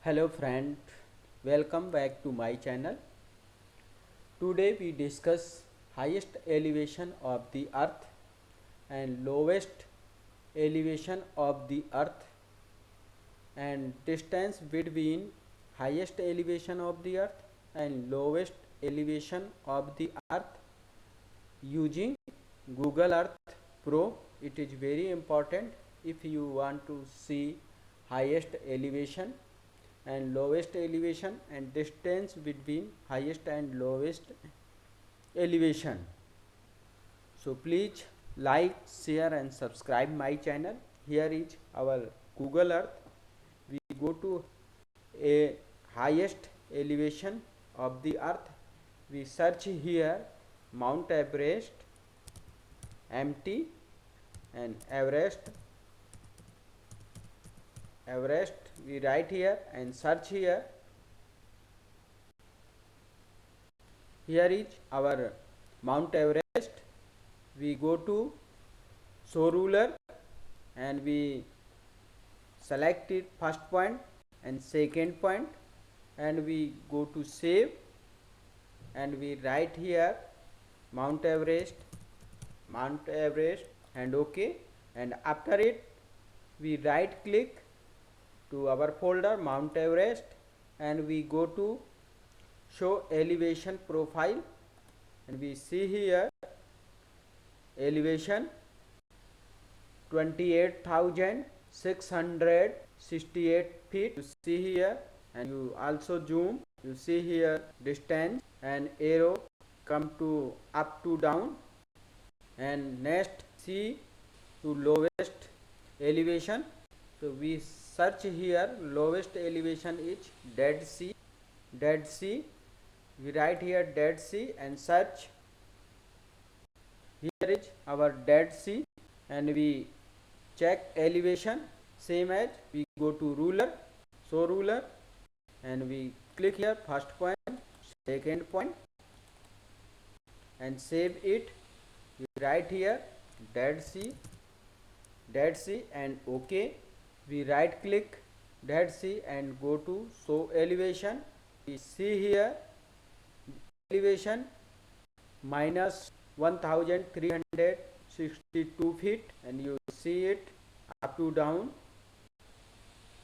Hello friend, welcome back to my channel. Today we discuss highest elevation of the earth and lowest elevation of the earth and distance between highest elevation of the earth and lowest elevation of the earth using Google Earth Pro. It is very important if you want to see highest elevation and lowest elevation and distance between highest and lowest elevation. So please like, share and subscribe my channel. Here is our Google Earth. We go to a highest elevation of the earth. We search here Mount Everest empty and Everest we write here and search here. Here is our Mount Everest. We go to show ruler and we select it first point and second point and we go to save and we write here Mount Everest and OK, and after it we right click to our folder Mount Everest and we go to show elevation profile and we see here elevation 28,668 feet. You see here, and you also zoom, you see here distance and arrow come to up to down, and next see to lowest elevation. So we search here lowest elevation is Dead Sea. We write here Dead Sea and search. Here is our Dead Sea and we check elevation same as we go to show ruler and we click here first point, second point and save it. We write here Dead Sea and OK. We right click Dead Sea and go to show elevation. We see here elevation minus 1362 feet and you see it up to down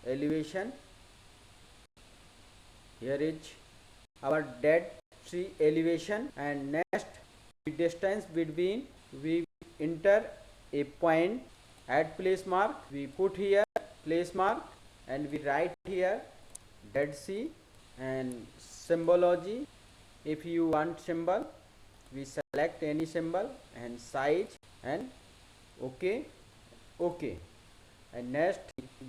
elevation. Here is our Dead Sea elevation, and next distance between we enter a point at place mark. We put here place mark and we write here Dead Sea and symbology. If you want symbol, we select any symbol and size and OK. And next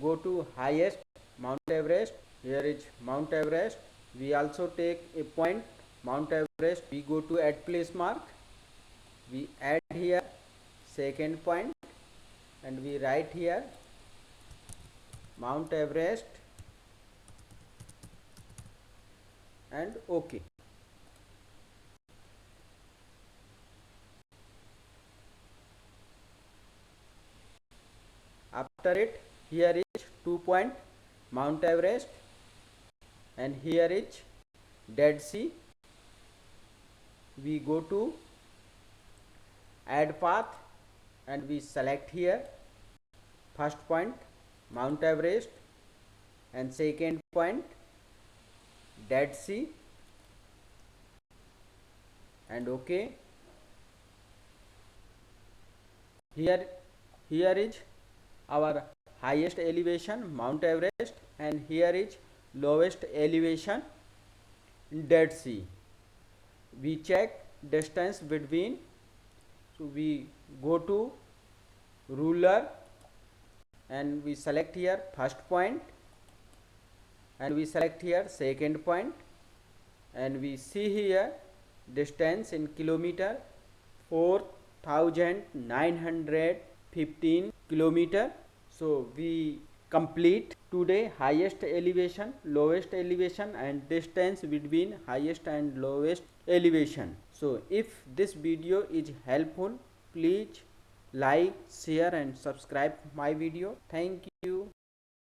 go to highest Mount Everest. Here is Mount Everest. We also take a point Mount Everest. We go to add place mark. We add here second point and we write here Mount Everest and OK. After it, here is 2 point Mount Everest and here is Dead Sea. We go to add path and we select here first point Mount Everest and second point Dead Sea and OK. Here is our highest elevation Mount Everest and here is lowest elevation Dead Sea. We check distance between, so we go to ruler and we select here first point and we select here second point and we see here distance in kilometer 4,915 kilometer. So we complete today highest elevation, lowest elevation and distance between highest and lowest elevation. So if this video is helpful, please like, share and subscribe my video. Thank you.